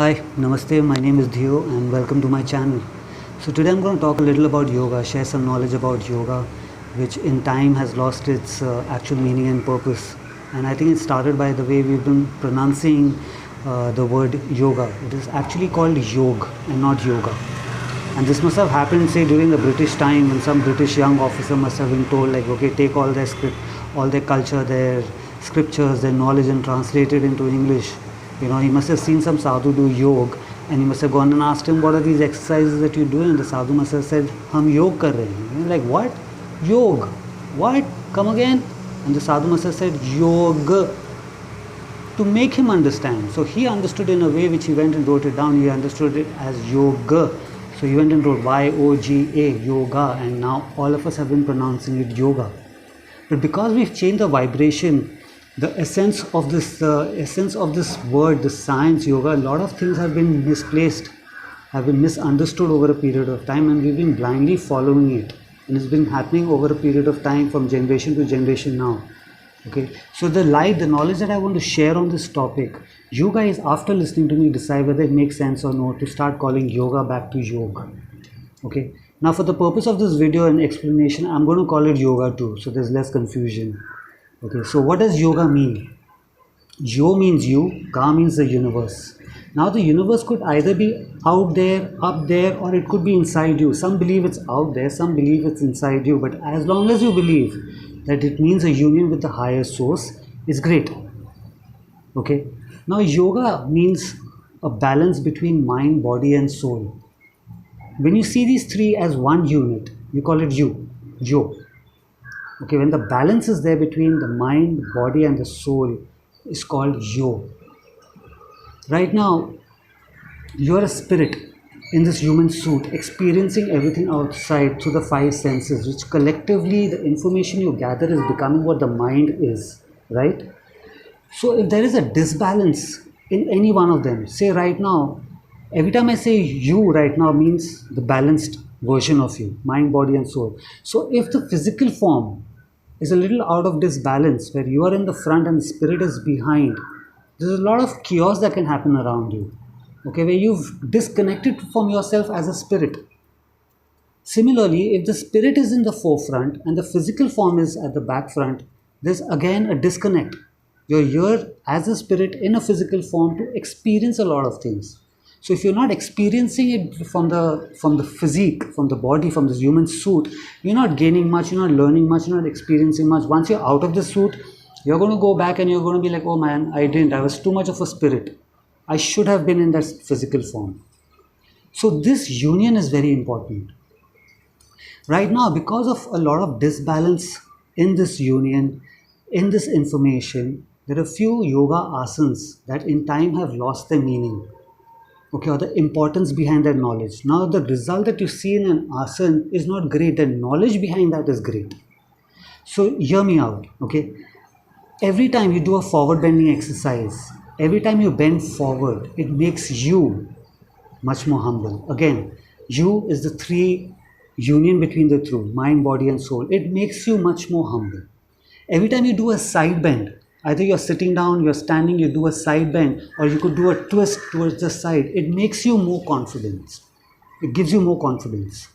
Hi, Namaste, my name is Dhio and welcome to my channel. So today I'm going to talk a little about yoga, share some knowledge about yoga which in time has lost its actual meaning and purpose. And I think it started by the way we've been pronouncing the word yoga. It is actually called yog and not yoga. And this must have happened, say, during the British time when some British young officer must have been told, like, okay, take all their script, all their culture, their scriptures, their knowledge and translate it into English. You know, he must have seen some sadhu do yoga and he must have gone and asked him, what are these exercises that you do? And the sadhu must have said, hum yog kar rahe hain. You're like, what? Yog? What? Come again? And the sadhu must have said, yog, to make him understand. So he understood in a way which he went and wrote it down. He understood it as yoga. So he went and wrote Y-O-G-A, yoga, and now all of us have been pronouncing it yoga. But because we've changed the vibration, the essence of this word, the science yoga, a lot of things have been misplaced, have been misunderstood over a period of time, and we've been blindly following it. And it's been happening over a period of time from generation to generation now. Okay, so the knowledge that I want to share on this topic, you guys, after listening to me, decide whether it makes sense or not to start calling yoga back to yoga. Okay, now for the purpose of this video and explanation, I'm going to call it yoga too, so there's less confusion. Okay, so what does yoga mean? Yo means you, Ga means the universe. Now the universe could either be out there, up there, or it could be inside you. Some believe it's out there, some believe it's inside you, but as long as you believe that it means a union with the higher source, it's great. Okay, now yoga means a balance between mind, body and soul. When you see these three as one unit, you call it yo. Okay, when the balance is there between the mind, body and the soul, is called yo. Right now, you are a spirit in this human suit, experiencing everything outside through the five senses, which collectively the information you gather is becoming what the mind is, right? So if there is a disbalance in any one of them, say right now, every time I say you right now means the balanced version of you, mind, body and soul. So if the physical form is a little out of disbalance, where you are in the front and the spirit is behind, there's a lot of chaos that can happen around you. Okay, where you've disconnected from yourself as a spirit. Similarly, if the spirit is in the forefront and the physical form is at the back front, there's again a disconnect. You're here as a spirit in a physical form to experience a lot of things. So if you're not experiencing it from the physique, from the body, from this human suit, you're not gaining much, you're not learning much, you're not experiencing much. Once you're out of the suit, you're going to go back and you're going to be like, oh man, I was too much of a spirit. I should have been in that physical form. So this union is very important. Right now, because of a lot of disbalance in this union, in this information, there are few yoga asanas that in time have lost their meaning. Okay, or the importance behind that knowledge. Now the result that you see in an asana is not great, the knowledge behind that is great. So hear me out, okay? Every time you do a forward bending exercise, every time you bend forward, it makes you much more humble. Again, you is the three union between the two, mind, body and soul. It makes you much more humble. Every time you do a side bend, either you're sitting down, you're standing, you do a side bend, or you could do a twist towards the side. It makes you more confidence. It gives you more confidence.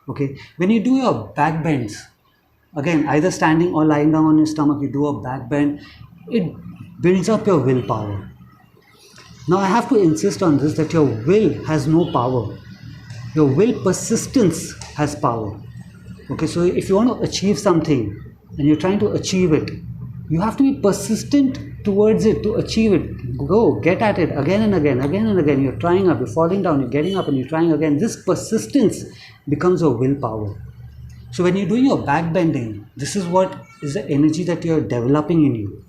Okay. When you do your back bends, again, either standing or lying down on your stomach, you do a back bend, it builds up your willpower. Now I have to insist on this, that your will has no power. Your will persistence has power. Okay. So if you want to achieve something and you're trying to achieve it, you have to be persistent towards it to achieve it. Go, get at it again and again, again and again. You're trying up, you're falling down, you're getting up and you're trying again. This persistence becomes your willpower. So when you're doing your back bending, this is what is the energy that you're developing in you.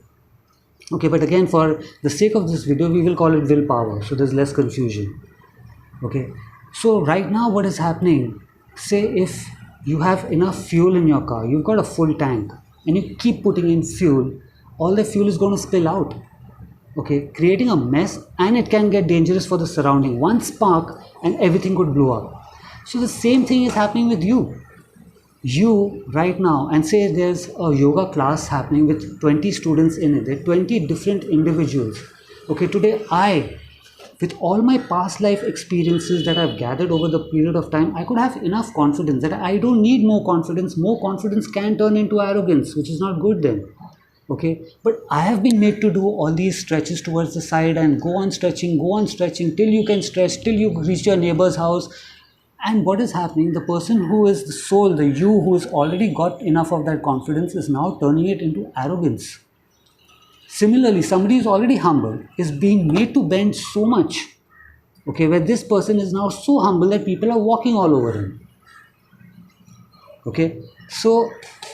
Okay, but again, for the sake of this video, we will call it willpower. So there's less confusion. Okay, so right now what is happening, say if you have enough fuel in your car, you've got a full tank, and you keep putting in fuel, all the fuel is going to spill out, okay, creating a mess, and it can get dangerous for the surrounding. One spark and everything could blow up. So the same thing is happening with you. You right now, and say there's a yoga class happening with 20 students in it, there are 20 different individuals. Okay, today I with all my past life experiences that I've gathered over the period of time, I could have enough confidence that I don't need more confidence. More confidence can turn into arrogance, which is not good then. Okay, but I have been made to do all these stretches towards the side and go on stretching till you can stretch, till you reach your neighbor's house. And what is happening? The person who is the soul, the you who has already got enough of that confidence, is now turning it into arrogance. Similarly, somebody who's already humble is being made to bend so much, okay, where this person is now so humble that people are walking all over him. Okay, so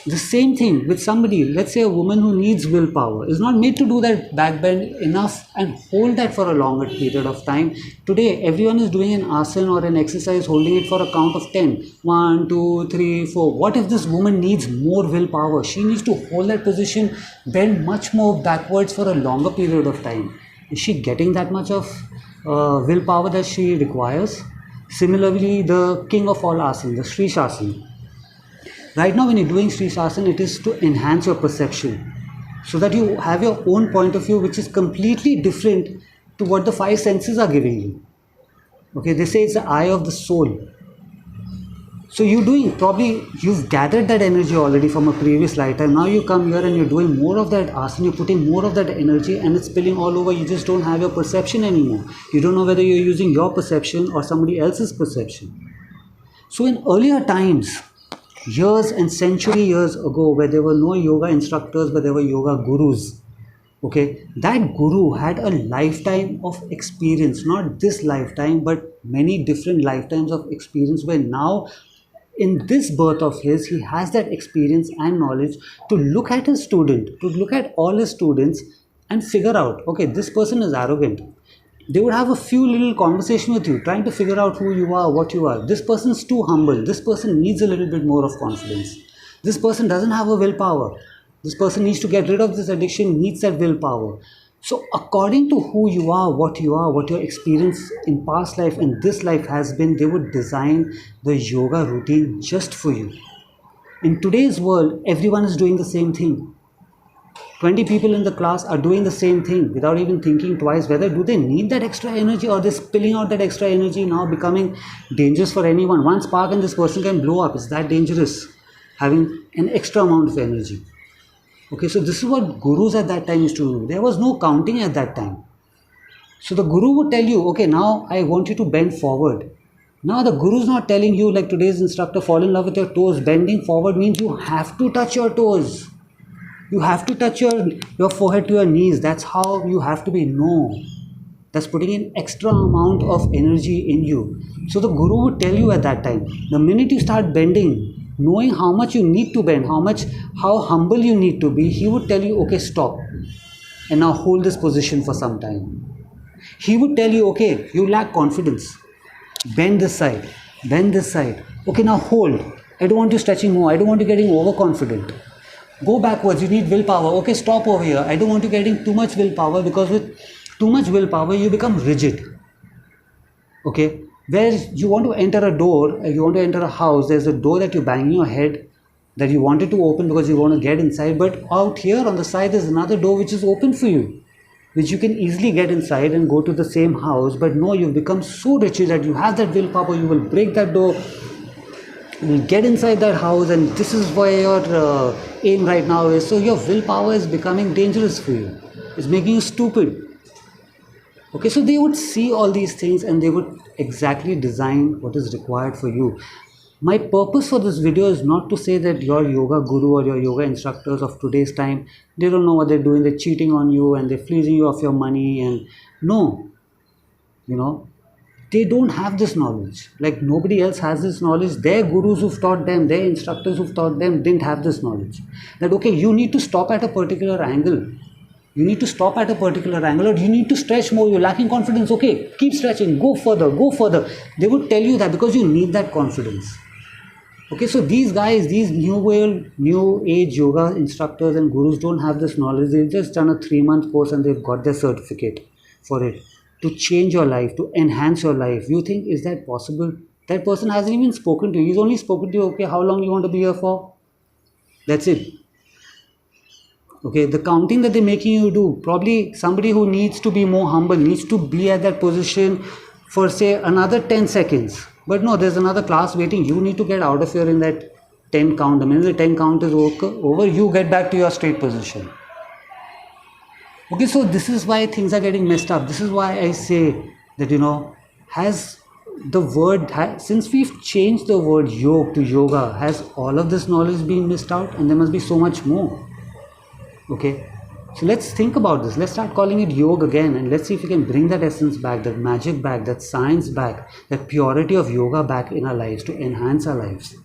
the same thing with somebody, let's say a woman who needs willpower, is not made to do that back bend enough and hold that for a longer period of time. Today, everyone is doing an asana or an exercise holding it for a count of 10. 1, 2, 3, 4. What if this woman needs more willpower? She needs to hold that position, bend much more backwards for a longer period of time. Is she getting that much of willpower that she requires? Similarly, the king of all asana, the Sri Shasana. Right now when you're doing Sri Shasana, it is to enhance your perception so that you have your own point of view which is completely different to what the five senses are giving you. Okay, they say it's the eye of the soul. So you've gathered that energy already from a previous lifetime. Now you come here and you're doing more of that asana, you're putting more of that energy and it's spilling all over. You just don't have your perception anymore. You don't know whether you're using your perception or somebody else's perception. So in earlier times, years and century years ago, where there were no yoga instructors but there were yoga gurus, okay, that guru had a lifetime of experience, not this lifetime but many different lifetimes of experience, where now in this birth of his, he has that experience and knowledge to look at his student, to look at all his students and figure out, okay, this person is arrogant. They would have a few little conversation with you, trying to figure out who you are, what you are. This person is too humble. This person needs a little bit more of confidence. This person doesn't have a willpower. This person needs to get rid of this addiction, needs that willpower. So according to who you are, what your experience in past life and this life has been, they would design the yoga routine just for you. In today's world, everyone is doing the same thing. 20 people in the class are doing the same thing without even thinking twice whether do they need that extra energy or they're spilling out that extra energy, now becoming dangerous for anyone. One spark and this person can blow up. It's that dangerous, having an extra amount of energy. Okay, so this is what gurus at that time used to do. There was no counting at that time. So the guru would tell you, okay, now I want you to bend forward. Now the guru is not telling you like today's instructor, fall in love with your toes. Bending forward means you have to touch your toes. You have to touch your forehead to your knees. That's how you have to be. No. That's putting in extra amount of energy in you. So the guru would tell you at that time, the minute you start bending, knowing how much you need to bend, how humble you need to be, he would tell you, okay, stop. And now hold this position for some time. He would tell you, okay, you lack confidence. Bend this side. Bend this side. Okay, now hold. I don't want you stretching more. I don't want you getting overconfident. Go backwards, you need willpower. Okay, stop over here. I don't want you getting too much willpower, because with too much willpower, you become rigid. Okay, where you want to enter a door, you want to enter a house, there's a door that you bang in your head that you wanted to open because you want to get inside, but out here on the side there's another door which is open for you, which you can easily get inside and go to the same house. But no, you've become so rigid that you have that willpower, you will break that door, will get inside that house, and this is where your aim right now is. So your willpower is becoming dangerous for you. It's making you stupid. Okay, so they would see all these things and they would exactly design what is required for you. My purpose for this video is not to say that your yoga guru or your yoga instructors of today's time, they don't know what they're doing, they're cheating on you and they're fleecing you of your money. And no, they don't have this knowledge. Like nobody else has this knowledge. Their gurus who've taught them, their instructors who've taught them didn't have this knowledge. That okay, you need to stop at a particular angle. You need to stop at a particular angle, or you need to stretch more. You're lacking confidence. Okay, keep stretching. Go further. Go further. They would tell you that because you need that confidence. Okay, so these guys, these new age yoga instructors and gurus don't have this knowledge. They've just done a 3-month course and they've got their certificate for it. To change your life, to enhance your life. You think, is that possible? That person hasn't even spoken to you. He's only spoken to you, okay, how long you want to be here for? That's it. Okay, the counting that they're making you do, probably somebody who needs to be more humble, needs to be at that position for say another 10 seconds. But no, there's another class waiting. You need to get out of here in that 10 count. The minute the 10 count is over, you get back to your straight position. Okay, so this is why things are getting messed up. This is why I say that, has the word, since we've changed the word yoga to yoga, has all of this knowledge been missed out? And there must be so much more. Okay, so let's think about this. Let's start calling it yoga again, and let's see if we can bring that essence back, that magic back, that science back, that purity of yoga back in our lives to enhance our lives.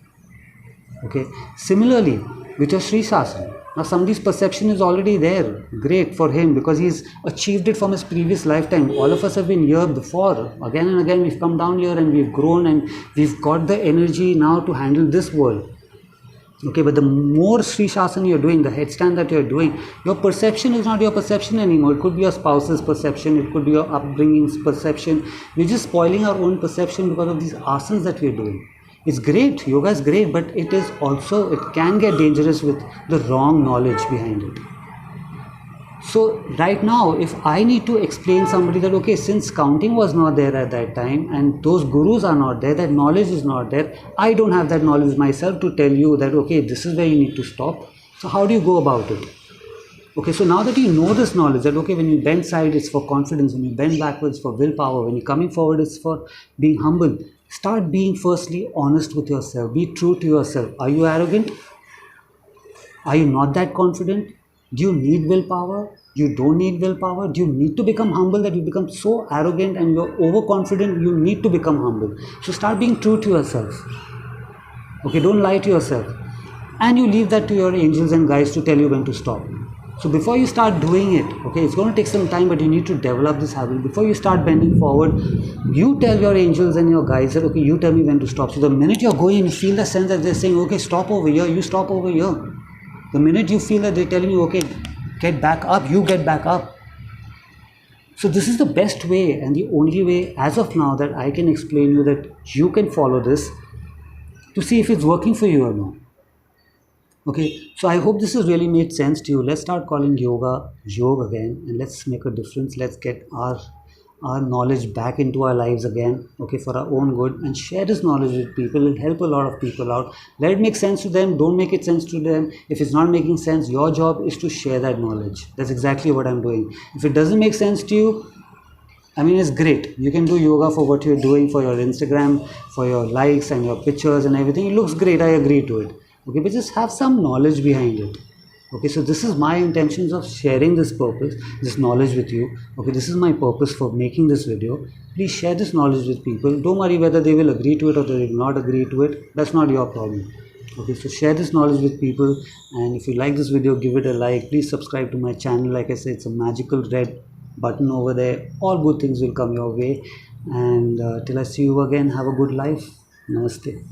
Okay, similarly with your Sri Shasana. Now somebody's perception is already there. Great for him because he's achieved it from his previous lifetime. All of us have been here before. Again and again we've come down here and we've grown and we've got the energy now to handle this world. Okay, but the more Sri Shasana you're doing, the headstand that you're doing, your perception is not your perception anymore. It could be your spouse's perception, it could be your upbringing's perception. We're just spoiling our own perception because of these asanas that we're doing. It's great, yoga is great, but it can get dangerous with the wrong knowledge behind it. So right now, if I need to explain somebody that, okay, since counting was not there at that time and those gurus are not there, that knowledge is not there, I don't have that knowledge myself to tell you that, okay, this is where you need to stop. So how do you go about it? Okay, so now that you know this knowledge that, okay, when you bend side, it's for confidence, when you bend backwards, for willpower, when you're coming forward, it's for being humble. Start being firstly honest with yourself. Be true to yourself. Are you arrogant? Are you not that confident? Do you need willpower? You don't need willpower. Do you need to become humble that you become so arrogant and you're overconfident? You need to become humble. So start being true to yourself. Okay, don't lie to yourself. And you leave that to your angels and guides to tell you when to stop. So before you start doing it, okay, it's going to take some time, but you need to develop this habit. Before you start bending forward, you tell your angels and your guides that, okay, you tell me when to stop. So the minute you're going, you feel the sense that they're saying, okay, stop over here, you stop over here. The minute you feel that they're telling you, okay, get back up, you get back up. So this is the best way and the only way as of now that I can explain you that you can follow this to see if it's working for you or not. Okay, so I hope this has really made sense to you. Let's start calling yoga again, and let's make a difference. Let's get our knowledge back into our lives again, okay, for our own good, and share this knowledge with people. It'll help a lot of people out. Let it make sense to them. Don't make it sense to them. If it's not making sense, your job is to share that knowledge. That's exactly what I'm doing. If it doesn't make sense to you, I mean, it's great. You can do yoga for what you're doing, for your Instagram, for your likes and your pictures and everything. It looks great. I agree to it. Okay, but just have some knowledge behind it. Okay, so this is my intentions of sharing this knowledge with you. Okay, this is my purpose for making this video. Please share this knowledge with people. Don't worry whether they will agree to it or they will not agree to it. That's not your problem. Okay, so share this knowledge with people, and if you like this video, give it a like. Please subscribe to my channel. Like I said, it's a magical red button over there. All good things will come your way, and till I see you again, have a good life. Namaste.